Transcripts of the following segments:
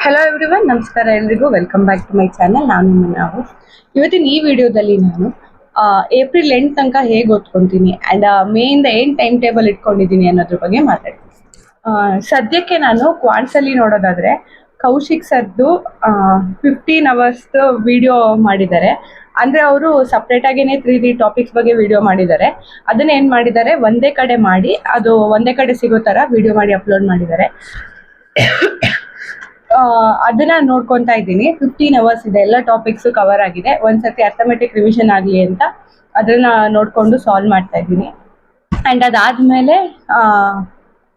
Hello everyone, ನಮಸ್ಕಾರ ಎಲ್ರಿಗೂ. Welcome back to my channel. ನಾನು ನಾವು ಇವತ್ತಿನ ಈ ವಿಡಿಯೋದಲ್ಲಿ ನಾನು ಏಪ್ರಿಲ್ ಎಂಡ್ ತನಕ ಹೇಗೆ ಓದ್ಕೊಂತೀನಿ ಆ್ಯಂಡ್ ಮೇಯಿಂದ ಏನು ಟೈಮ್ ಟೇಬಲ್ ಇಟ್ಕೊಂಡಿದ್ದೀನಿ ಅನ್ನೋದ್ರ ಬಗ್ಗೆ ಮಾತಾಡ್ತೀನಿ. ಸದ್ಯಕ್ಕೆ ನಾನು ಕ್ವಾಂಟ್ಸಲ್ಲಿ ನೋಡೋದಾದ್ರೆ ಕೌಶಿಕ್ ಸರ್ದು 15 hours ವಿಡಿಯೋ ಮಾಡಿದ್ದಾರೆ. ಅಂದರೆ ಅವರು ಸಪ್ರೇಟಾಗೇನೆ 3D ಟಾಪಿಕ್ಸ್ ಬಗ್ಗೆ ವಿಡಿಯೋ ಮಾಡಿದ್ದಾರೆ. ಅದನ್ನ ಏನು ಮಾಡಿದ್ದಾರೆ, ಒಂದೇ ಕಡೆ ಮಾಡಿ ಅದು ಒಂದೇ ಕಡೆ ಸಿಗೋ ಥರ ವಿಡಿಯೋ ಮಾಡಿ ಅಪ್ಲೋಡ್ ಮಾಡಿದ್ದಾರೆ. ಅದನ್ನ ನೋಡ್ಕೊತಾ ಇದ್ದೀನಿ. 15 hours ಇದೆ, ಎಲ್ಲ ಟಾಪಿಕ್ಸು ಕವರ್ ಆಗಿದೆ. ಒಂದ್ಸತಿ ಅರ್ಥಮೆಟಿಕ್ ರಿವಿಷನ್ ಆಗಲಿ ಅಂತ ಅದನ್ನ ನೋಡಿಕೊಂಡು ಸಾಲ್ವ್ ಮಾಡ್ತಾ ಇದ್ದೀನಿ. ಆ್ಯಂಡ್ ಅದಾದಮೇಲೆ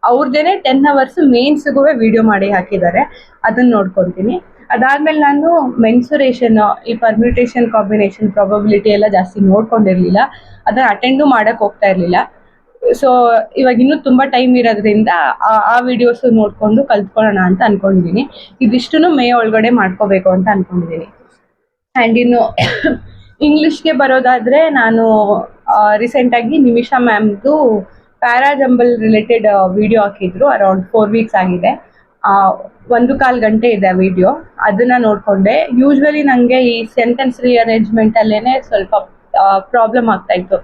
ಅವ್ರದ್ದೇನೆ 10 hours ಮೇನ್ಸ್ಗೂ ವಿಡಿಯೋ ಮಾಡಿ ಹಾಕಿದ್ದಾರೆ, ಅದನ್ನ ನೋಡ್ಕೊತೀನಿ. ಅದಾದಮೇಲೆ ನಾನು ಮೆನ್ಸುರೇಷನ್, ಈ ಪರ್ಮ್ಯೂಟೇಷನ್, ಕಾಂಬಿನೇಷನ್, ಪ್ರಾಬಬಿಲಿಟಿ ಎಲ್ಲ ಜಾಸ್ತಿ ನೋಡ್ಕೊಂಡಿರಲಿಲ್ಲ. ಅದನ್ನ ಅಟೆಂಡು ಮಾಡೋಕ್ಕೆ ಹೋಗ್ತಾ ಇರಲಿಲ್ಲ. ಸೊ ಇವಾಗ ಇನ್ನೂ ತುಂಬ ಟೈಮ್ ಇರೋದ್ರಿಂದ ಆ ವಿಡಿಯೋಸ್ ನೋಡಿಕೊಂಡು ಕಲ್ತ್ಕೊಳ್ಳೋಣ ಅಂತ ಅನ್ಕೊಂಡಿದ್ದೀನಿ. ಇದಿಷ್ಟು ಮೇ ಒಳಗಡೆ ಮಾಡ್ಕೋಬೇಕು ಅಂತ ಅನ್ಕೊಂಡಿದ್ದೀನಿ. ಆ್ಯಂಡ್ ಇನ್ನು ಇಂಗ್ಲೀಷ್ಗೆ ಬರೋದಾದರೆ ನಾನು ರೀಸೆಂಟಾಗಿ ನಿಮಿಷಾ ಮ್ಯಾಮ್ದು ಪ್ಯಾರಾಜಂಬಲ್ ರಿಲೇಟೆಡ್ ವಿಡಿಯೋ ಹಾಕಿದ್ರು. ಅರೌಂಡ್ 4 weeks ಆಗಿದೆ. 1.25 ಗಂಟೆ ಇದೆ ಆ ವಿಡಿಯೋ. ಅದನ್ನು ನೋಡಿಕೊಂಡೆ. ಯೂಶ್ವಲಿ ನನಗೆ ಈ ಸೆಂಟೆನ್ಸ್ ರಿಅರೇಂಜ್ಮೆಂಟಲ್ಲೇ ಸ್ವಲ್ಪ ಪ್ರಾಬ್ಲಮ್ ಆಗ್ತಾಯಿತ್ತು.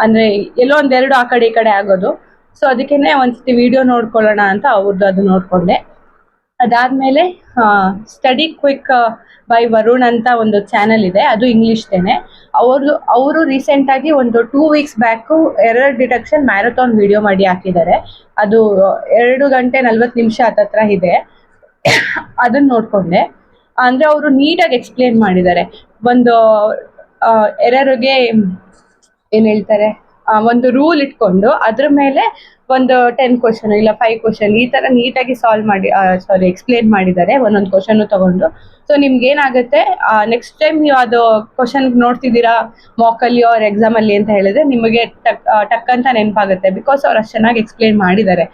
ಅಂದರೆ ಎಲ್ಲೋ ಒಂದೆರಡು ಆ ಕಡೆ ಈ ಕಡೆ ಆಗೋದು. ಸೊ ಅದಕ್ಕೇ ಒಂದ್ಸತಿ ವಿಡಿಯೋ ನೋಡ್ಕೊಳ್ಳೋಣ ಅಂತ ಅವ್ರದ್ದು ಅದು ನೋಡಿಕೊಂಡೆ. ಅದಾದಮೇಲೆ ಸ್ಟಡಿ ಕ್ವಿಕ್ ಬೈ ವರುಣ್ ಅಂತ ಒಂದು ಚಾನಲ್ ಇದೆ, ಅದು ಇಂಗ್ಲೀಷ್ದೇನೆ. ಅವರು ರೀಸೆಂಟಾಗಿ ಒಂದು 2 weeks back error detection marathon video ಮಾಡಿ ಹಾಕಿದ್ದಾರೆ. ಅದು 2 ಗಂಟೆ 40 ನಿಮಿಷ ಹತ್ತತ್ರ ಇದೆ. ಅದನ್ನ ನೋಡಿಕೊಂಡೆ. ಅಂದರೆ ಅವರು ನೀಟಾಗಿ ಎಕ್ಸ್ಪ್ಲೇನ್ ಮಾಡಿದ್ದಾರೆ. ಒಂದು ಎರರ್ಗೆ ಏನು ಹೇಳ್ತಾರೆ, ಒಂದು ರೂಲ್ ಇಟ್ಕೊಂಡು ಅದ್ರ ಮೇಲೆ ಒಂದು 10 ಕ್ವಶನ್ ಇಲ್ಲ 5 ಕ್ವಶನ್ ಈ ಥರ ನೀಟಾಗಿ ಎಕ್ಸ್ಪ್ಲೇನ್ ಮಾಡಿದ್ದಾರೆ, ಒಂದೊಂದು ಕ್ವಶನ್ನು ತಗೊಂಡು. ಸೊ ನಿಮ್ಗೆ ಏನಾಗುತ್ತೆ, ನೆಕ್ಸ್ಟ್ ಟೈಮ್ ನೀವು ಅದು ಕ್ವಶನ್ ನೋಡ್ತಿದ್ದೀರಾ ಮಾಕಲ್ಲಿ ಅವ್ರ ಎಕ್ಸಾಮಲ್ಲಿ ಅಂತ ಹೇಳಿದ್ರೆ ನಿಮಗೆ ಟಕ್ ಅಂತ ನೆನಪಾಗುತ್ತೆ. ಬಿಕಾಸ್ ಅವ್ರು ಅಷ್ಟು ಚೆನ್ನಾಗಿ ಎಕ್ಸ್ಪ್ಲೇನ್ ಮಾಡಿದ್ದಾರೆ.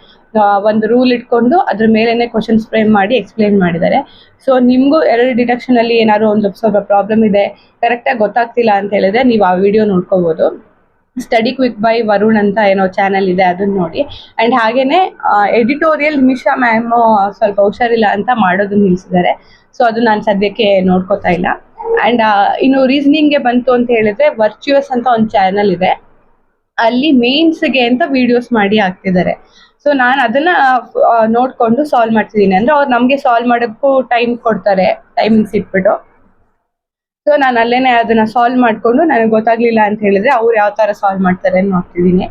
ಒಂದು ರೂಲ್ ಇಟ್ಕೊಂಡು ಅದ್ರ ಮೇಲೇ ಕ್ವಶನ್ಸ್ ಫ್ರೇಮ್ ಮಾಡಿ ಎಕ್ಸ್ಪ್ಲೇನ್ ಮಾಡಿದ್ದಾರೆ. ಸೊ ನಿಮಗೂ ಎರರ್ ಡಿಟೆಕ್ಷನಲ್ಲಿ ಏನಾದ್ರು ಒಂದು ಸ್ವಲ್ಪ ಪ್ರಾಬ್ಲಮ್ ಇದೆ, ಕರೆಕ್ಟಾಗಿ ಗೊತ್ತಾಗ್ತಿಲ್ಲ ಅಂತ ಹೇಳಿದ್ರೆ ನೀವು ಆ ವಿಡಿಯೋ ನೋಡ್ಕೋಬೋದು. ಸ್ಟಡಿ ಕ್ವಿಕ್ ಬೈ ವರುಣ್ ಅಂತ ಏನೋ ಚಾನಲ್ ಇದೆ, ಅದನ್ನ ನೋಡಿ. ಆ್ಯಂಡ್ ಹಾಗೇನೆ ಎಡಿಟೋರಿಯಲ್ ನಿಮಿಷಾ ಮ್ಯಾಮು ಸ್ವಲ್ಪ ಹುಷಾರಿಲ್ಲ ಅಂತ ಮಾಡೋದನ್ನ ನಿಲ್ಲಿಸಿದ್ದಾರೆ. ಸೊ ಅದು ನಾನು ಸದ್ಯಕ್ಕೆ ನೋಡ್ಕೋತಾ ಇಲ್ಲ. ಆ್ಯಂಡ್ ಇನ್ನು ರೀಸನಿಂಗ್ಗೆ ಬಂತು ಅಂತ ಹೇಳಿದ್ರೆ ವರ್ಚುವಸ್ ಅಂತ ಒಂದು ಚಾನಲ್ ಇದೆ, ಅಲ್ಲಿ ಮೇನ್ಸ್ಗೆ ಅಂತ ವಿಡಿಯೋಸ್ ಮಾಡಿ ಹಾಕ್ತಿದ್ದಾರೆ. ಸೊ ನಾನು ಅದನ್ನ ನೋಡಿಕೊಂಡು ಸಾಲ್ವ್ ಮಾಡ್ತಿದ್ದೀನಿ. ಅಂದರೆ ಅವ್ರು ನಮಗೆ ಸಾಲ್ವ್ ಮಾಡೋಕ್ಕೂ ಟೈಮ್ ಕೊಡ್ತಾರೆ, ಟೈಮಿಂಗ್ಸ್ ಇಟ್ಬಿಟ್ಟು. ಸೊ ನಾನು ಅಲ್ಲೇನೆ ಅದನ್ನ ಸಾಲ್ವ್ ಮಾಡಿಕೊಂಡು ನನಗೆ ಗೊತ್ತಾಗ್ಲಿಲ್ಲ ಅಂತ ಹೇಳಿದ್ರೆ ಅವ್ರು ಯಾವ ಥರ ಸಾಲ್ವ್ ಮಾಡ್ತಾರೆ ಅಂತ ನೋಡ್ತಿದ್ದೀನಿ.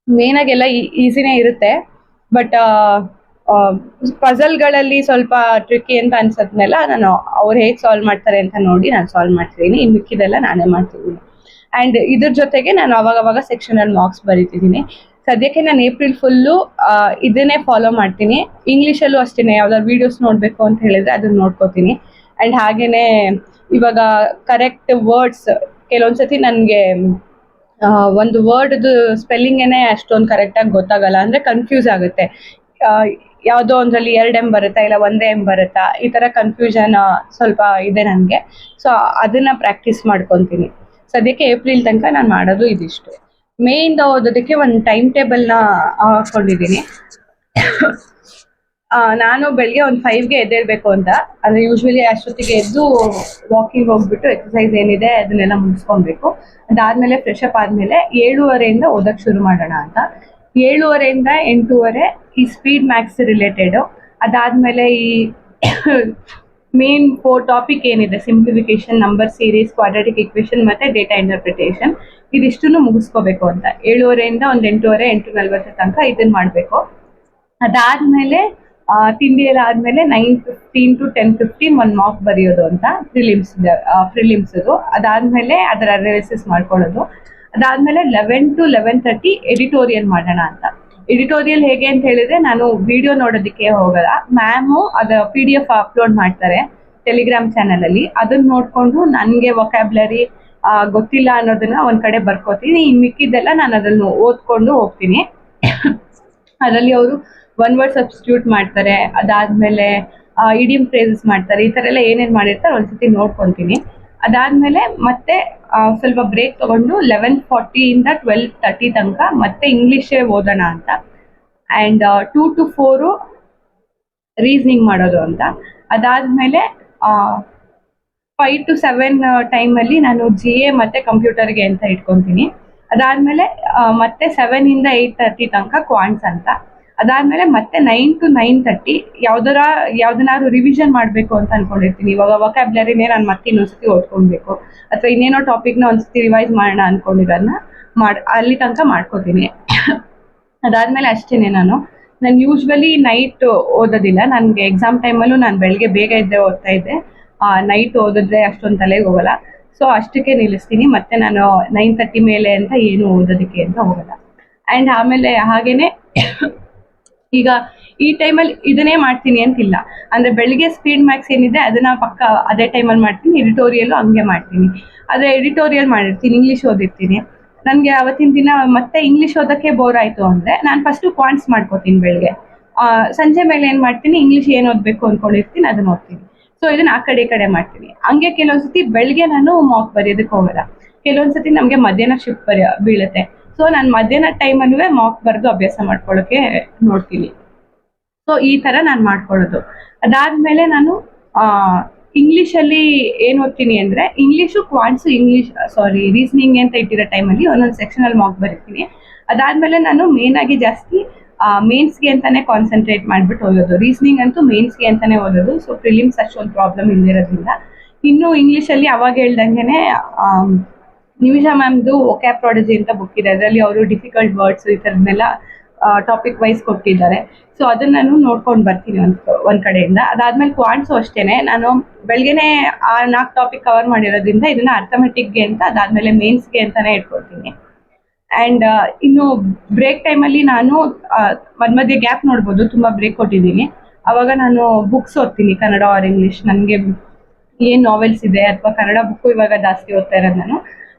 ಮೇನಾಗೆಲ್ಲ ಈಸಿನೇ ಇರುತ್ತೆ, ಬಟ್ ಪಜಲ್ಗಳಲ್ಲಿ ಸ್ವಲ್ಪ ಟ್ರಿಕ್ಕಿ ಅಂತ ಅನ್ಸದ್ಮೇಲೆ ನಾನು ಅವ್ರು ಹೇಗೆ ಸಾಲ್ವ್ ಮಾಡ್ತಾರೆ ಅಂತ ನೋಡಿ ನಾನು ಸಾಲ್ವ್ ಮಾಡ್ತಿದ್ದೀನಿ. ಇನ್ನು ಮಿಕ್ಕಿದೆಲ್ಲ ನಾನೇ ಮಾಡ್ತಿದ್ದೀನಿ. ಆ್ಯಂಡ್ ಇದ್ರ ಜೊತೆಗೆ ನಾನು ಅವಾಗವಾಗ ಸೆಕ್ಷನಲ್ಲಿ ಮಾರ್ಕ್ಸ್ ಬರೀತಿದ್ದೀನಿ. ಸದ್ಯಕ್ಕೆ ನಾನು ಏಪ್ರಿಲ್ ಫುಲ್ಲು ಇದನ್ನೇ ಫಾಲೋ ಮಾಡ್ತೀನಿ. ಇಂಗ್ಲೀಷಲ್ಲೂ ಅಷ್ಟೇ, ಯಾವ್ದಾದ್ರು ವೀಡಿಯೋಸ್ ನೋಡಬೇಕು ಅಂತ ಹೇಳಿದ್ರೆ ಅದನ್ನ ನೋಡ್ಕೋತೀನಿ. ಆ್ಯಂಡ್ ಹಾಗೇನೆ ಇವಾಗ ಕರೆಕ್ಟ್ ವರ್ಡ್ಸ್ ಕೆಲವೊಂದ್ಸತಿ ನನಗೆ ಒಂದು ವರ್ಡ್ದು ಸ್ಪೆಲ್ಲಿಂಗೇನೆ ಅಷ್ಟೊಂದು ಕರೆಕ್ಟಾಗಿ ಗೊತ್ತಾಗಲ್ಲ, ಅಂದರೆ ಕನ್ಫ್ಯೂಸ್ ಆಗುತ್ತೆ. ಯಾವುದೋ ಒಂದರಲ್ಲಿ 2 M ಬರುತ್ತಾ ಇಲ್ಲ 1 M ಬರುತ್ತಾ, ಈ ಥರ ಕನ್ಫ್ಯೂಷನ್ ಸ್ವಲ್ಪ ಇದೆ ನನಗೆ. ಸೊ ಅದನ್ನು ಪ್ರಾಕ್ಟೀಸ್ ಮಾಡ್ಕೊತೀನಿ. ಸದ್ಯಕ್ಕೆ ಏಪ್ರಿಲ್ ತನಕ ನಾನು ಮಾಡೋದು ಇದಿಷ್ಟು. ಮೇಯಿಂದ ಓದೋದಕ್ಕೆ ಒಂದು ಟೈಮ್ ಟೇಬಲ್ನ ಹಾಕ್ಕೊಂಡಿದ್ದೀನಿ. ನಾನು ಬೆಳಗ್ಗೆ ಒಂದು 5ಗೆ ಎದ್ದೇಳಬೇಕು ಅಂತ. ಅಂದರೆ ಯೂಶ್ವಲಿ ಅಷ್ಟೊತ್ತಿಗೆ ಎದ್ದು ವಾಕಿಂಗ್ ಹೋಗ್ಬಿಟ್ಟು ಎಕ್ಸಸೈಸ್ ಏನಿದೆ ಅದನ್ನೆಲ್ಲ ಮುಗಿಸ್ಕೊಬೇಕು. ಅದಾದಮೇಲೆ ಫ್ರೆಶ್ ಅಪ್ ಆದಮೇಲೆ 7:30 ಓದೋಕ್ಕೆ ಶುರು ಮಾಡೋಣ ಅಂತ. 7:30 8:30 ಈ ಸ್ಪೀಡ್ ಮ್ಯಾಥ್ಸ್ ರಿಲೇಟೆಡು. ಅದಾದಮೇಲೆ ಈ ಮೇನ್ 4 ಟಾಪಿಕ್ ಏನಿದೆ, simplification, number series, quadratic equation ಮತ್ತು ಡೇಟಾ ಇಂಟರ್ಪ್ರಿಟೇಷನ್, ಇದಿಷ್ಟನ್ನು ಮುಗಿಸ್ಕೋಬೇಕು ಅಂತ. 7:30 ಒಂದು 8:30 8:40 ತನಕ ಇದನ್ನು ಮಾಡಬೇಕು. ಅದಾದಮೇಲೆ ತಿಂಡಿ ಎಲ್ಲ ಆದಮೇಲೆ 9:15 to 10:15 ಒಂದು ಮಾರ್ಕ್ ಬರೆಯೋದು ಅಂತ, ಪ್ರಿಲಿಮ್ಸ್ದು. ಅದಾದಮೇಲೆ ಅದರ ಅನಾಲಿಸಿಸ್ ಮಾಡ್ಕೊಳ್ಳೋದು. ಅದಾದಮೇಲೆ 11 to 11:30 ಎಡಿಟೋರಿಯಲ್ ಮಾಡೋಣ ಅಂತ. ಎಡಿಟೋರಿಯಲ್ ಹೇಗೆ ಅಂತ ಹೇಳಿದ್ರೆ ನಾನು ವಿಡಿಯೋ ನೋಡೋದಕ್ಕೆ ಹೋಗಲ್ಲ, ಮ್ಯಾಮು ಅದು PDF ಅಪ್ಲೋಡ್ ಮಾಡ್ತಾರೆ ಟೆಲಿಗ್ರಾಮ್ ಚಾನಲಲ್ಲಿ. ಅದನ್ನ ನೋಡಿಕೊಂಡು ನನಗೆ ವೊಕ್ಯಾಬ್ಲರಿ ಗೊತ್ತಿಲ್ಲ ಅನ್ನೋದನ್ನ ಒಂದು ಕಡೆ ಬರ್ಕೋತೀನಿ. ಇನ್ನು ಮಿಕ್ಕಿದ್ದೆಲ್ಲ ನಾನು ಅದನ್ನು ಓದ್ಕೊಂಡು ಹೋಗ್ತೀನಿ. ಅದರಲ್ಲಿ ಅವರು 1 word ಸಬ್ಸ್ಟಿಟ್ಯೂಟ್ ಮಾಡ್ತಾರೆ, ಅದಾದಮೇಲೆ ಇಡಿಯಮ್ ಫ್ರೇಸಸ್ ಮಾಡ್ತಾರೆ. ಈ ಥರ ಎಲ್ಲ ಏನೇನು ಮಾಡಿರ್ತಾರೆ ಒಂದ್ಸತಿ ನೋಡ್ಕೊತೀನಿ. ಅದಾದಮೇಲೆ ಮತ್ತೆ ಸ್ವಲ್ಪ ಬ್ರೇಕ್ ತೊಗೊಂಡು 11:40 to 12:30 ತನಕ ಮತ್ತೆ ಇಂಗ್ಲೀಷೇ ಓದೋಣ ಅಂತ. ಆ್ಯಂಡ್ 2 to 4 ರೀಸ್ನಿಂಗ್ ಮಾಡೋದು ಅಂತ. ಅದಾದಮೇಲೆ 5 to 7 ಟೈಮಲ್ಲಿ ನಾನು GA ಮತ್ತು ಕಂಪ್ಯೂಟರ್ಗೆ ಅಂತ ಇಟ್ಕೊತೀನಿ. ಅದಾದಮೇಲೆ ಮತ್ತೆ 7 ಇಂದ 8:30 ತನಕ ಕ್ವಾಂಟ್ಸ್ ಅಂತ. ಅದಾದಮೇಲೆ ಮತ್ತೆ 9 to 9:30 ಯಾವ್ದನ್ನಾದ್ರು ರಿವಿಷನ್ ಮಾಡಬೇಕು ಅಂತ ಅನ್ಕೊಂಡಿರ್ತೀನಿ. ಇವಾಗ ವೊಕ್ಯಾಬ್ಯುಲರಿನೇ ನಾನು ಮತ್ತೆ ಇನ್ನೊಂದ್ಸತಿ ಓದ್ಕೊಳ್ಬೇಕು, ಅಥವಾ ಇನ್ನೇನೋ ಟಾಪಿಕ್ನ ಒಂದ್ಸತಿ ರಿವೈಸ್ ಮಾಡೋಣ ಅನ್ಕೊಂಡಿರೋದನ್ನ ಅಲ್ಲಿ ತನಕ ಮಾಡ್ಕೋತೀನಿ. ಅದಾದಮೇಲೆ ಅಷ್ಟೇನೆ. ನಾನು ಯೂಶ್ವಲಿ ನೈಟ್ ಓದೋದಿಲ್ಲ. ನನಗೆ ಎಕ್ಸಾಮ್ ಟೈಮಲ್ಲೂ ನಾನು ಬೆಳಗ್ಗೆ ಬೇಗ ಇದ್ದೇ ಓದ್ತಾ ಇದ್ದೆ. ನೈಟ್ ಓದಿದ್ರೆ ಅಷ್ಟೊಂದು ತಲೆಗೆ ಹೋಗಲ್ಲ. ಸೊ ಅಷ್ಟಕ್ಕೆ ನಿಲ್ಲಿಸ್ತೀನಿ. ಮತ್ತೆ ನಾನು 9:30 ಮೇಲೆ ಅಂತ ಏನು ಓದೋದಕ್ಕೆ ಅಂತ ಹೋಗಲ್ಲ. ಆ್ಯಂಡ್ ಆಮೇಲೆ ಹಾಗೇನೆ ಈಗ ಈ ಟೈಮಲ್ಲಿ ಇದನ್ನೇ ಮಾಡ್ತೀನಿ ಅಂತಿಲ್ಲ. ಅಂದರೆ ಬೆಳಿಗ್ಗೆ ಸ್ಪೀಡ್ ಮ್ಯಾಕ್ಸ್ ಏನಿದೆ ಅದನ್ನ ಪಕ್ಕ ಅದೇ ಟೈಮಲ್ಲಿ ಮಾಡ್ತೀನಿ. ಎಡಿಟೋರಿಯಲ್ಲು ಹಂಗೆ ಮಾಡ್ತೀನಿ. ಆದರೆ ಎಡಿಟೋರಿಯಲ್ ಮಾಡಿರ್ತೀನಿ, ಇಂಗ್ಲೀಷ್ ಓದಿರ್ತೀನಿ. ನನಗೆ ಅವತ್ತಿನ ದಿನ ಮತ್ತೆ ಇಂಗ್ಲೀಷ್ ಓದೋಕ್ಕೆ ಬೋರ್ ಆಯಿತು ಅಂದರೆ ನಾನು ಫಸ್ಟು ಕ್ವಾಂಟ್ಸ್ ಮಾಡ್ಕೋತೀನಿ ಬೆಳಗ್ಗೆ. ಸಂಜೆ ಮೇಲೆ ಏನು ಮಾಡ್ತೀನಿ, ಇಂಗ್ಲೀಷ್ ಏನು ಓದಬೇಕು ಅಂದ್ಕೊಂಡಿರ್ತೀನಿ ಅದನ್ನ ಓದ್ತೀನಿ. ಸೊ ಇದನ್ನ ಆ ಕಡೆ ಈ ಕಡೆ ಮಾಡ್ತೀನಿ. ಹಂಗೆ ಕೆಲವೊಂದ್ಸತಿ ಬೆಳಗ್ಗೆ ನಾನು ಮಾಕ್ ಬರೆಯೋದಕ್ಕೆ ಹೋಗಲ್ಲ. ಕೆಲವೊಂದ್ಸತಿ ನಮಗೆ ಮಧ್ಯಾಹ್ನ ಶಿಫ್ಟ್ ಬೀಳುತ್ತೆ. ಸೊ ನಾನು ಮಧ್ಯಾಹ್ನ ಟೈಮಲ್ಲೂ ಮಾಕ್ ಬರೆದು ಅಭ್ಯಾಸ ಮಾಡ್ಕೊಳ್ಳೋಕೆ ನೋಡ್ತೀನಿ. ಸೊ ಈ ಥರ ನಾನು ಮಾಡ್ಕೊಳ್ಳೋದು. ಅದಾದಮೇಲೆ ನಾನು ಇಂಗ್ಲೀಷಲ್ಲಿ ಏನು ಓದ್ತೀನಿ ಅಂದರೆ ಇಂಗ್ಲೀಷು ಕ್ವಾಂಟ್ಸು ರೀಸ್ನಿಂಗ್ ಅಂತ ಇಟ್ಟಿರೋ ಟೈಮಲ್ಲಿ ಒಂದೊಂದು ಸೆಕ್ಷನಲ್ಲಿ ಮಾಕ್ ಬರೀತೀನಿ. ಅದಾದಮೇಲೆ ನಾನು ಮೇಯ್ನಾಗಿ ಜಾಸ್ತಿ ಮೇನ್ಸ್ಗೆ ಅಂತಾನೆ ಕಾನ್ಸಂಟ್ರೇಟ್ ಮಾಡಿಬಿಟ್ಟು ಓದೋದು. ರೀಸ್ನಿಂಗ್ ಅಂತೂ ಮೇನ್ಸ್ಗೆ ಅಂತಾನೆ ಓದೋದು. ಸೊ ಪ್ರಿಲಿಮ್ಸ್ ಅಷ್ಟೊಂದು ಪ್ರಾಬ್ಲಮ್ ಇಲ್ದಿರೋದ್ರಿಂದ. ಇನ್ನು ಇಂಗ್ಲೀಷಲ್ಲಿ ಅವಾಗ ಹೇಳ್ದಂಗೆ ನಿಮಿಷಾ ಮ್ಯಾಮ್ದು ವೊಕ್ಯಾಬ್ ಪ್ರಾಡಜಿ ಅಂತ ಬುಕ್ ಇದೆ. ಅದರಲ್ಲಿ ಅವರು ಡಿಫಿಕಲ್ಟ್ ವರ್ಡ್ಸ್ ಈ ಥರದ್ನೆಲ್ಲ ಟಾಪಿಕ್ ವೈಸ್ ಕೊಟ್ಟಿದ್ದಾರೆ. ಸೊ ಅದನ್ನ ನಾನು ನೋಡ್ಕೊಂಡು ಬರ್ತೀನಿ ಒಂದು ಕಡೆಯಿಂದ. ಅದಾದ್ಮೇಲೆ ಕ್ವಾಂಟ್ಸು ಅಷ್ಟೇನೆ. ನಾನು ಬೆಳಗ್ಗೆನೆ 4 ಟಾಪಿಕ್ ಕವರ್ ಮಾಡಿರೋದ್ರಿಂದ ಇದನ್ನ ಅರ್ಥಮೆಟಿಕ್ಗೆ ಅಂತ, ಅದಾದ್ಮೇಲೆ ಮೇನ್ಸ್ಗೆ ಅಂತಾನೆ ಇಟ್ಕೊಳ್ತೀನಿ. ಆ್ಯಂಡ್ ಇನ್ನು ಬ್ರೇಕ್ ಟೈಮಲ್ಲಿ ನಾನು ಮಧ್ಯೆ ಗ್ಯಾಪ್ ನೋಡ್ಬೋದು, ತುಂಬ ಬ್ರೇಕ್ ಕೊಟ್ಟಿದ್ದೀನಿ. ಅವಾಗ ನಾನು ಬುಕ್ಸ್ ಓದ್ತೀನಿ, ಕನ್ನಡ ಆರ್ ಇಂಗ್ಲೀಷ್. ನನಗೆ ಏನು ನಾವೆಲ್ಸ್ ಇದೆ ಅಥವಾ ಕನ್ನಡ ಬುಕ್ಕು ಇವಾಗ ಜಾಸ್ತಿ ಓದ್ತಾ ಇರೋದು ನಾನು,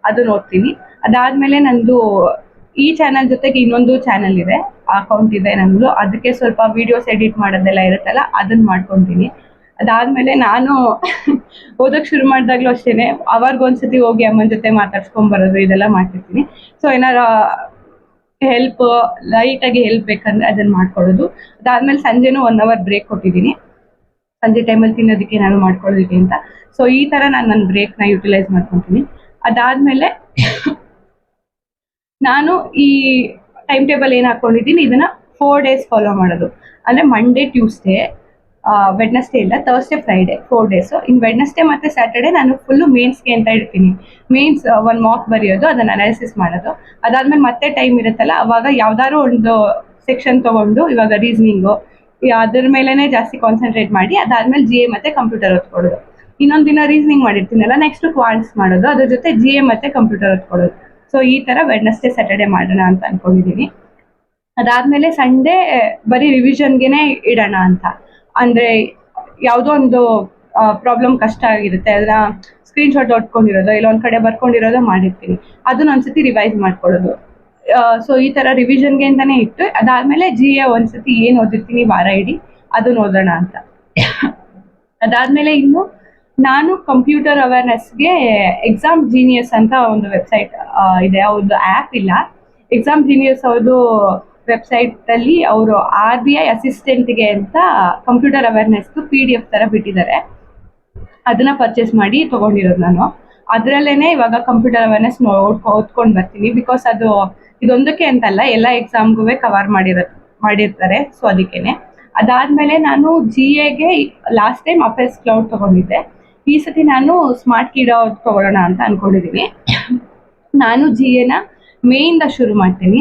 ಅದನ್ನ ಓದ್ತೀನಿ. ಅದಾದಮೇಲೆ ನಂದು ಈ ಚಾನಲ್ ಜೊತೆಗೆ ಇನ್ನೊಂದು ಚಾನಲ್ ಇದೆ, ಅಕೌಂಟ್ ಇದೆ ನಂದು. ಅದಕ್ಕೆ ಸ್ವಲ್ಪ ವೀಡಿಯೋಸ್ ಎಡಿಟ್ ಮಾಡೋದೆಲ್ಲ ಇರುತ್ತಲ್ಲ, ಅದನ್ನ ಮಾಡ್ಕೊತೀನಿ. ಅದಾದಮೇಲೆ ನಾನು ಓದೋಕ್ಕೆ ಶುರು ಮಾಡಿದಾಗಲೂ ಅಷ್ಟೇ, ಅವಾಗೊಂದ್ಸತಿ ಹೋಗಿ ಅಮ್ಮನ ಜೊತೆ ಮಾತಾಡ್ಸ್ಕೊಂಬರೋದು ಇದೆಲ್ಲ ಮಾಡ್ತಿರ್ತೀನಿ. ಸೊ ಏನಾರ ಲೈಟಾಗಿ ಹೆಲ್ಪ್ ಬೇಕಂದ್ರೆ ಅದನ್ನು ಮಾಡ್ಕೊಳ್ಳೋದು. ಅದಾದಮೇಲೆ ಸಂಜೆನೂ 1 hour ಬ್ರೇಕ್ ಕೊಟ್ಟಿದ್ದೀನಿ, ಸಂಜೆ ಟೈಮಲ್ಲಿ ತಿನ್ನೋದಕ್ಕೆ ನಾನು ಮಾಡ್ಕೊಳ್ಳೋದಕ್ಕೆ ಅಂತ. ಸೊ ಈ ಥರ ನಾನು ನನ್ನ ಬ್ರೇಕ್ನ ಯುಟಿಲೈಸ್ ಮಾಡ್ಕೊತೀನಿ. ಅದಾದಮೇಲೆ ನಾನು ಈ ಟೈಮ್ ಟೇಬಲ್ ಏನು ಹಾಕ್ಕೊಂಡಿದ್ದೀನಿ ಇದನ್ನು 4 days ಫಾಲೋ ಮಾಡೋದು. ಅಂದರೆ ಮಂಡೇ, ಟ್ಯೂಸ್ಡೇ, ವೆಡ್ನೆಸ್ಡೇ ಇಲ್ಲ, ಥರ್ಸ್ಡೇ, ಫ್ರೈಡೇ 4 days. ಇನ್ನು ವೆಡ್ನೆಸ್ಡೇ ಮತ್ತು ಸ್ಯಾಟರ್ಡೇ ನಾನು ಫುಲ್ಲು ಮೇನ್ಸ್ಗೆ ಅಂತ ಇಡ್ತೀನಿ. ಮೇನ್ಸ್ ಒಂದು ಮಾಕ್ ಬರೆಯೋದು, ಅದನ್ನು ಅನಾಲಿಸಿಸ್ ಮಾಡೋದು. ಅದಾದಮೇಲೆ ಮತ್ತೆ ಟೈಮ್ ಇರುತ್ತಲ್ಲ, ಅವಾಗ ಯಾವ್ದಾದ್ರು ಒಂದು ಸೆಕ್ಷನ್ ತೊಗೊಂಡು, ಇವಾಗ ರೀಸ್ನಿಂಗು ಅದ್ರ ಮೇಲೇ ಜಾಸ್ತಿ ಕಾನ್ಸಂಟ್ರೇಟ್ ಮಾಡಿ, ಅದಾದಮೇಲೆ GA ಮತ್ತು ಕಂಪ್ಯೂಟರ್ ಓದ್ಕೊಳ್ಳೋದು. ಇನ್ನೊಂದು ದಿನ ರೀಸ್ನಿಂಗ್ ಮಾಡಿರ್ತೀನಲ್ಲ, ನೆಕ್ಸ್ಟ್ ಕ್ವಾಂಟ್ಸ್ ಮಾಡೋದು, ಅದ್ರ ಜೊತೆ GA ಮತ್ತು ಕಂಪ್ಯೂಟರ್ ಓದ್ಕೊಳ್ಳೋದು. ಸೊ ಈ ಥರ ವೆಡ್ನೆಸ್ಡೇ, ಸ್ಯಾಟರ್ಡೇ ಮಾಡೋಣ ಅಂತ ಅಂದ್ಕೊಂಡಿದ್ದೀನಿ. ಅದಾದಮೇಲೆ ಸಂಡೇ ಬರೀ ರಿವಿಷನ್ಗೆ ಇಡೋಣ ಅಂತ. ಅಂದರೆ ಯಾವುದೋ ಒಂದು ಪ್ರಾಬ್ಲಮ್ ಕಷ್ಟ ಆಗಿರುತ್ತೆ, ಅದನ್ನ ಸ್ಕ್ರೀನ್ಶಾಟ್ ಹೊಡ್ಕೊಂಡಿರೋದು, ಇಲ್ಲ ಒಂದು ಕಡೆ ಬರ್ಕೊಂಡಿರೋದು ಮಾಡಿರ್ತೀನಿ, ಅದನ್ನ ಒಂದ್ಸತಿ ರಿವೈಸ್ ಮಾಡ್ಕೊಳ್ಳೋದು. ಸೊ ಈ ಥರ ರಿವಿಷನ್ಗೆ ಅಂತಲೇ ಇಟ್ಟು, ಅದಾದಮೇಲೆ GA ಒಂದ್ಸತಿ ಏನು ಓದಿರ್ತೀನಿ ವಾರ ಇಡೀ ಅದನ್ನ ಓದೋಣ ಅಂತ. ಅದಾದಮೇಲೆ ಇನ್ನು ನಾನು ಕಂಪ್ಯೂಟರ್ ಅವೇರ್ನೆಸ್ಗೆ ಎಕ್ಸಾಮ್ ಜೀನಿಯಸ್ ಅಂತ ಒಂದು ವೆಬ್ಸೈಟ್ ಇದೆ, ಅವ್ರದ್ದು ಆ್ಯಪ್ ಇಲ್ಲ. ಎಕ್ಸಾಮ್ ಜೀನಿಯಸ್ ಅವ್ರದ್ದು ವೆಬ್ಸೈಟಲ್ಲಿ ಅವರು RBI ಅಸಿಸ್ಟೆಂಟ್ಗೆ ಅಂತ ಕಂಪ್ಯೂಟರ್ ಅವೇರ್ನೆಸ್ದು PDF ಥರ ಬಿಟ್ಟಿದ್ದಾರೆ. ಅದನ್ನು ಪರ್ಚೇಸ್ ಮಾಡಿ ತೊಗೊಂಡಿರೋದು ನಾನು. ಅದರಲ್ಲೇ ಇವಾಗ ಕಂಪ್ಯೂಟರ್ ಅವೇರ್ನೆಸ್ ಓದ್ಕೊಂಡು ಬರ್ತೀನಿ. ಬಿಕಾಸ್ ಅದು ಇದೊಂದಕ್ಕೆ ಅಂತಲ್ಲ, ಎಲ್ಲ ಎಕ್ಸಾಮ್ಗೂ ಕವರ್ ಮಾಡಿರ್ತಾರೆ. ಸೊ ಅದಕ್ಕೇನೆ. ಅದಾದಮೇಲೆ ನಾನು GAಗೆ ಲಾಸ್ಟ್ ಟೈಮ್ ಅಫೇರ್ಸ್ ಕ್ಲೌಡ್ ತೊಗೊಂಡಿದ್ದೆ. ಈ ಸತಿ ನಾನು ಸ್ಮಾರ್ಟ್ ಕೀಡೋ ತೊಗೊಳ್ಳೋಣ ಅಂತ ಅಂದ್ಕೊಂಡಿದ್ದೀನಿ. ನಾನು GAನ ಮೇಯಿಂದ ಶುರು ಮಾಡ್ತೀನಿ.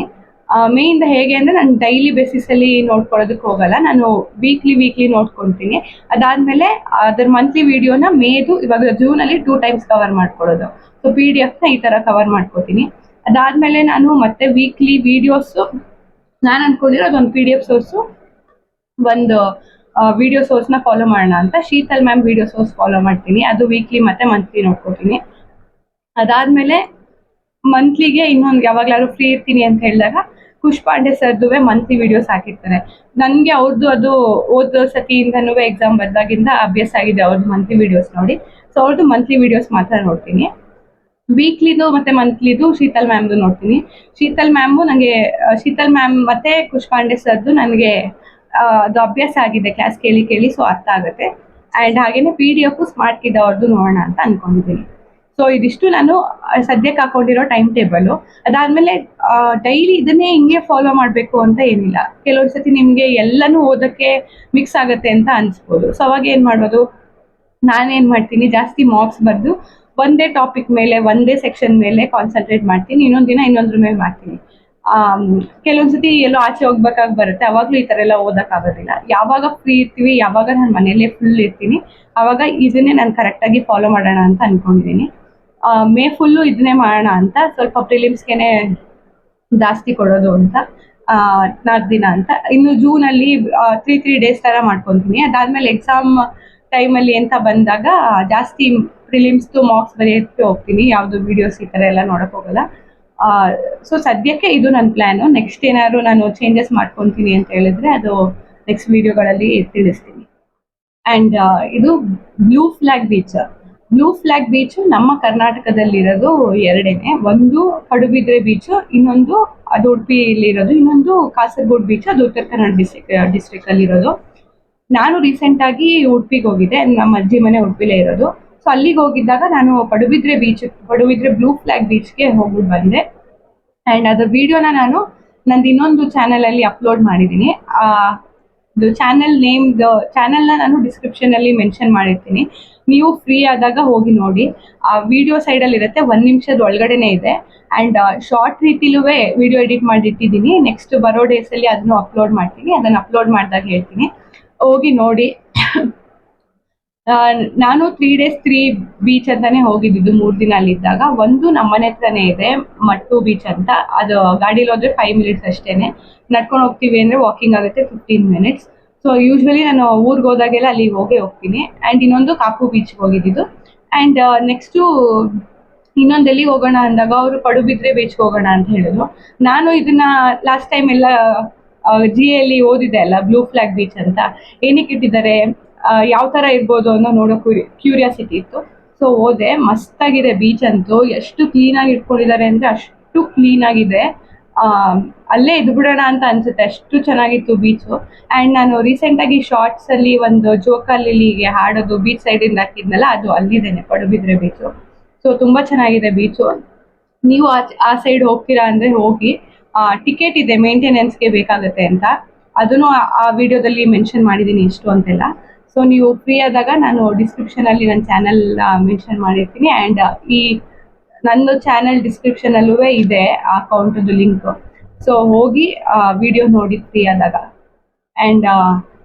ಮೇಯಿಂದ ಹೇಗೆ ಅಂದರೆ, ನಾನು ಡೈಲಿ ಬೇಸಿಸಲ್ಲಿ ನೋಡ್ಕೊಳ್ಳೋದಕ್ಕೆ ಹೋಗಲ್ಲ, ನಾನು ವೀಕ್ಲಿ ನೋಡ್ಕೊತೀನಿ. ಅದಾದಮೇಲೆ ಅದರ ಮಂತ್ಲಿ ವೀಡಿಯೋನ ಮೇದು ಇವಾಗ ಜೂನಲ್ಲಿ 2 times ಕವರ್ ಮಾಡ್ಕೊಳ್ಳೋದು. ಸೊ PDFನ ಈ ಥರ ಕವರ್ ಮಾಡ್ಕೋತೀನಿ. ಅದಾದಮೇಲೆ ನಾನು ಮತ್ತೆ ವೀಕ್ಲಿ ವೀಡಿಯೋಸು, ನಾನು ಅಂದ್ಕೊಂಡಿರೋದು ಒಂದು PDF ಸೋರ್ಸು, ಒಂದು ವಿಡಿಯೋ ಸೋರ್ಸ್ನ ಫಾಲೋ ಮಾಡೋಣ ಅಂತ. Sheetal ma'am video source follow ಮಾಡ್ತೀನಿ, ಅದು ವೀಕ್ಲಿ ಮತ್ತು ಮಂತ್ಲಿ ನೋಡ್ಕೊತೀನಿ. ಅದಾದಮೇಲೆ ಮಂತ್ಲಿಗೆ ಇನ್ನೊಂದು ಯಾವಾಗಲಾದ್ರು ಫ್ರೀ ಇರ್ತೀನಿ ಅಂತ ಹೇಳಿದಾಗ ಖುಷ್ ಪಾಂಡೆ ಸರ್ದುವೆ ಮಂತ್ಲಿ ವೀಡಿಯೋಸ್ ಹಾಕಿರ್ತಾರೆ. ನನಗೆ ಅವ್ರದ್ದು ಅದು ಓದೋ ಸತಿಯಿಂದನೂ ಎಕ್ಸಾಮ್ ಬಂದಾಗಿಂದ ಅಭ್ಯಾಸ ಆಗಿದೆ ಅವ್ರದ್ದು ಮಂತ್ಲಿ ವೀಡಿಯೋಸ್ ನೋಡಿ. ಸೊ ಅವ್ರದ್ದು ಮಂತ್ಲಿ ವೀಡಿಯೋಸ್ ಮಾತ್ರ ನೋಡ್ತೀನಿ. ವೀಕ್ಲಿದು ಮತ್ತು ಮಂತ್ಲಿದು ಶೀತಲ್ ಮ್ಯಾಮ್ದು ನೋಡ್ತೀನಿ. ಶೀತಲ್ ಮ್ಯಾಮ್ ಮತ್ತು ಖುಷ್ ಪಾಂಡೆ ಸರ್ದು ನನಗೆ ಅದು ಅಭ್ಯಾಸ ಆಗಿದೆ, ಕ್ಲಾಸ್ ಕೇಳಿ ಸೊ ಅರ್ಥ ಆಗುತ್ತೆ. ಆ್ಯಂಡ್ ಹಾಗೇನೆ PDF ಸ್ಮಾರ್ಟ್ ಕಿಡ್ ಅವ್ರದ್ದು ನೋಡೋಣ ಅಂತ ಅನ್ಕೊಂಡಿದ್ದೀನಿ. ಸೊ ಇದಿಷ್ಟು ನಾನು ಸದ್ಯಕ್ಕೆ ಹಾಕೊಂಡಿರೋ ಟೈಮ್ ಟೇಬಲು. ಅದಾದ್ಮೇಲೆ ಡೈಲಿ ಇದನ್ನೇ ಹಿಂಗೆ ಫಾಲೋ ಮಾಡಬೇಕು ಅಂತ ಏನಿಲ್ಲ. ಕೆಲವೊಂದ್ಸತಿ ನಿಮಗೆ ಎಲ್ಲನೂ ಓದಕ್ಕೆ ಮಿಕ್ಸ್ ಆಗುತ್ತೆ ಅಂತ ಅನ್ಸ್ಬೋದು. ಸೊ ಅವಾಗ ಏನು ಮಾಡೋದು, ನಾನೇನು ಮಾಡ್ತೀನಿ, ಜಾಸ್ತಿ ಮಾರ್ಕ್ಸ್ ಬರೆದು ಒಂದೇ ಟಾಪಿಕ್ ಮೇಲೆ ಒಂದೇ ಸೆಕ್ಷನ್ ಮೇಲೆ ಕಾನ್ಸಂಟ್ರೇಟ್ ಮಾಡ್ತೀನಿ, ಇನ್ನೊಂದು ದಿನ ಇನ್ನೊಂದ್ರ ಮೇಲೆ ಮಾಡ್ತೀನಿ. ಕೆಲವೊಂದ್ಸತಿ ಎಲ್ಲೋ ಆಚೆ ಹೋಗ್ಬೇಕಾಗಿ ಬರುತ್ತೆ, ಅವಾಗಲೂ ಈ ಥರ ಎಲ್ಲ ಓದೋಕ್ಕಾಗೋದಿಲ್ಲ. ಯಾವಾಗ ಫ್ರೀ ಇರ್ತೀವಿ, ಯಾವಾಗ ನಾನು ಮನೆಯಲ್ಲೇ ಫುಲ್ ಇರ್ತೀನಿ, ಆವಾಗ ಇದನ್ನೇ ನಾನು ಕರೆಕ್ಟಾಗಿ ಫಾಲೋ ಮಾಡೋಣ ಅಂತ ಅಂದ್ಕೊಂಡಿದ್ದೀನಿ. ಮೇ ಫುಲ್ಲು ಇದನ್ನೇ ಮಾಡೋಣ ಅಂತ, ಸ್ವಲ್ಪ ಪ್ರಿಲಿಮ್ಸ್ಗೆ ಜಾಸ್ತಿ ಕೊಡೋದು ಅಂತ 4 ದಿನ ಅಂತ. ಇನ್ನು ಜೂನಲ್ಲಿ 3 ಡೇಸ್ ಥರ ಮಾಡ್ಕೊತೀನಿ. ಅದಾದಮೇಲೆ ಎಕ್ಸಾಮ್ ಟೈಮಲ್ಲಿ ಅಂತ ಬಂದಾಗ ಜಾಸ್ತಿ ಪ್ರಿಲಿಮ್ಸ್ದು ಮಾರ್ಕ್ಸ್ ಬರೆಯೋಕ್ಕೆ ಹೋಗ್ತೀನಿ, ಯಾವುದು ವೀಡಿಯೋಸ್ ಈ ಥರ ಎಲ್ಲ ನೋಡೋಕೆ ಹೋಗಲ್ಲ. ಸೊ ಸದ್ಯಕ್ಕೆ ಇದು ನನ್ನ ಪ್ಲ್ಯಾನು. ನೆಕ್ಸ್ಟ್ ಏನಾದ್ರು ನಾನು ಚೇಂಜಸ್ ಮಾಡ್ಕೊತೀನಿ ಅಂತ ಹೇಳಿದ್ರೆ ಅದು ನೆಕ್ಸ್ಟ್ ವೀಡಿಯೋಗಳಲ್ಲಿ ತಿಳಿಸ್ತೀನಿ. ಆ್ಯಂಡ್ ಇದು blue flag beach. Blue flag beach ನಮ್ಮ ಕರ್ನಾಟಕದಲ್ಲಿರೋದು 2. ಒಂದು ಪಡುಬಿದ್ರೆ ಬೀಚು, ಇನ್ನೊಂದು ಅದು ಉಡುಪಿಲಿರೋದು, ಇನ್ನೊಂದು ಕಾಸರಗೋಡು ಬೀಚ್, ಅದು ಉತ್ತರ ಕನ್ನಡ ಡಿಸ್ಟ್ರಿಕ್ಟಲ್ಲಿರೋದು. ನಾನು ರೀಸೆಂಟಾಗಿ ಉಡುಪಿಗೆ ಹೋಗಿದ್ದೆ, ನಮ್ಮ ಅಜ್ಜಿ ಮನೆ ಉಡುಪಿಲೇ ಇರೋದು. ಸೊ ಅಲ್ಲಿಗೆ ಹೋಗಿದ್ದಾಗ ನಾನು ಪಡುಬಿದ್ರೆ ಬ್ಲೂ ಫ್ಲ್ಯಾಗ್ ಬೀಚ್ಗೆ ಹೋಗ್ಬಿಟ್ಟು ಬಂದೆ. ಆ್ಯಂಡ್ ಅದ್ರ ವಿಡಿಯೋನ ನಾನು ನಂದು ಇನ್ನೊಂದು ಚಾನಲಲ್ಲಿ ಅಪ್ಲೋಡ್ ಮಾಡಿದ್ದೀನಿ. ಚಾನಲ್ನ ನಾನು ಡಿಸ್ಕ್ರಿಪ್ಷನಲ್ಲಿ ಮೆನ್ಷನ್ ಮಾಡಿರ್ತೀನಿ, ನೀವು ಫ್ರೀ ಆದಾಗ ಹೋಗಿ ನೋಡಿ. ಆ ವಿಡಿಯೋ ಸೈಡಲ್ಲಿ ಇರುತ್ತೆ, 1 ನಿಮಿಷದ ಒಳಗಡೆನೇ ಇದೆ. ಆ್ಯಂಡ್ ಶಾರ್ಟ್ ರೀತಿಲೂ ವಿಡಿಯೋ ಎಡಿಟ್ ಮಾಡಿಟ್ಟಿದ್ದೀನಿ. ನೆಕ್ಸ್ಟ್ ಬರೋ ಡೇಸಲ್ಲಿ ಅದನ್ನು ಅಪ್ಲೋಡ್ ಮಾಡ್ತೀನಿ. ಅದನ್ನು ಅಪ್ಲೋಡ್ ಮಾಡಿದಾಗ ಹೇಳ್ತೀನಿ, ಹೋಗಿ ನೋಡಿ. ನಾನು 3 days 3 ಬೀಚ್ ಅಂತಾನೆ ಹೋಗಿದ್ದು 3 ದಿನ ಅಲ್ಲಿದ್ದಾಗ. ಒಂದು ನಮ್ಮನೆ ಹತ್ರನೇ ಇದೆ, ಮಟ್ಟು ಬೀಚ್ ಅಂತ. ಅದು ಗಾಡೀಲಿ ಹೋದ್ರೆ 5 minutes ಅಷ್ಟೇನೆ. ನಡ್ಕೊಂಡು ಹೋಗ್ತೀವಿ ಅಂದರೆ ವಾಕಿಂಗ್ ಆಗುತ್ತೆ 15 minutes. ಸೊ ಯೂಶ್ವಲಿ ನಾನು ಊರಿಗೆ ಹೋದಾಗೆಲ್ಲ ಅಲ್ಲಿಗೆ ಹೋಗ್ತೀನಿ. ಆ್ಯಂಡ್ ಇನ್ನೊಂದು ಕಾಪು ಬೀಚ್ಗೆ ಹೋಗಿದ್ದು. ಆ್ಯಂಡ್ ನೆಕ್ಸ್ಟು ಇನ್ನೊಂದು ಎಲ್ಲಿಗೆ ಹೋಗೋಣ ಅಂದಾಗ ಅವರು ಪಡುಬಿದ್ರೆ ಬೀಚ್ಗೆ ಹೋಗೋಣ ಅಂತ ಹೇಳಿದ್ರು. ನಾನು ಇದನ್ನ ಲಾಸ್ಟ್ ಟೈಮ್ ಎಲ್ಲ GAಯಲ್ಲಿ ಓದಿದೆ ಅಲ್ಲ, ಬ್ಲೂ ಫ್ಲ್ಯಾಗ್ ಬೀಚ್ ಅಂತ ಏನಕ್ಕೆ ಇಟ್ಟಿದ್ದಾರೆ, ಯಾವ ಥರ ಇರ್ಬೋದು ಅನ್ನೋ ನೋಡೋಕೆ ಕ್ಯೂರಿಯಾಸಿಟಿ ಇತ್ತು. ಸೊ ಹೋದೆ, ಮಸ್ತಾಗಿದೆ ಬೀಚ್ ಅಂತೂ. ಎಷ್ಟು ಕ್ಲೀನಾಗಿ ಇಟ್ಕೊಂಡಿದ್ದಾರೆ ಅಂದರೆ ಅಷ್ಟು ಕ್ಲೀನಾಗಿದೆ. ಅಲ್ಲೇ ಇದು ಬಿಡೋಣ ಅಂತ ಅನ್ಸುತ್ತೆ, ಅಷ್ಟು ಚೆನ್ನಾಗಿತ್ತು ಬೀಚು. ಆ್ಯಂಡ್ ನಾನು ರೀಸೆಂಟಾಗಿ ಶಾರ್ಟ್ಸಲ್ಲಿ ಒಂದು ಜೋಕಾಲಿಗೆ ಹಾಡೋದು ಬೀಚ್ ಸೈಡಿಂದ ಹಾಕಿದ್ನಲ್ಲ, ಅದು ಅಲ್ಲಿದ್ದೇನೆ, ಪಡುಬಿದ್ರೆ ಬೀಚು. ಸೊ ತುಂಬ ಚೆನ್ನಾಗಿದೆ ಬೀಚು. ನೀವು ಆ ಸೈಡ್ ಹೋಗ್ತೀರಾ ಅಂದರೆ ಹೋಗಿ. ಟಿಕೆಟ್ ಇದೆ, ಮೇಂಟೆನೆನ್ಸ್ಗೆ ಬೇಕಾಗುತ್ತೆ ಅಂತ. ಅದನ್ನು ಆ ವಿಡಿಯೋದಲ್ಲಿ ಮೆನ್ಷನ್ ಮಾಡಿದ್ದೀನಿ ಎಷ್ಟು ಅಂತೆಲ್ಲ. ಸೊ ನೀವು ಫ್ರೀ ಆದಾಗ ನಾನು ಡಿಸ್ಕ್ರಿಪ್ಷನಲ್ಲಿ ನನ್ನ ಚಾನಲ್ ಮೆನ್ಷನ್ ಮಾಡಿರ್ತೀನಿ. ಆ್ಯಂಡ್ ಈ ನನ್ನ ಚಾನಲ್ ಡಿಸ್ಕ್ರಿಪ್ಷನಲ್ಲೂ ಇದೆ ಆ ಅಕೌಂಟದು ಲಿಂಕ್. ಸೊ ಹೋಗಿ ವಿಡಿಯೋ ನೋಡಿ ಫ್ರೀ ಆದಾಗ. ಆ್ಯಂಡ್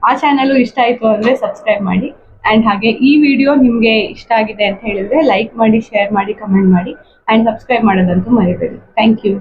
ಆ ಚಾನಲು ಇಷ್ಟ ಆಯಿತು ಅಂದರೆ ಸಬ್ಸ್ಕ್ರೈಬ್ ಮಾಡಿ. ಆ್ಯಂಡ್ ಹಾಗೆ ಈ ವಿಡಿಯೋ ನಿಮಗೆ ಇಷ್ಟ ಆಗಿದೆ ಅಂತ ಹೇಳಿದರೆ ಲೈಕ್ ಮಾಡಿ, ಶೇರ್ ಮಾಡಿ, ಕಮೆಂಟ್ ಮಾಡಿ. ಆ್ಯಂಡ್ ಸಬ್ಸ್ಕ್ರೈಬ್ ಮಾಡೋದಂತೂ ಮರಿಬೇಡಿ. Thank you.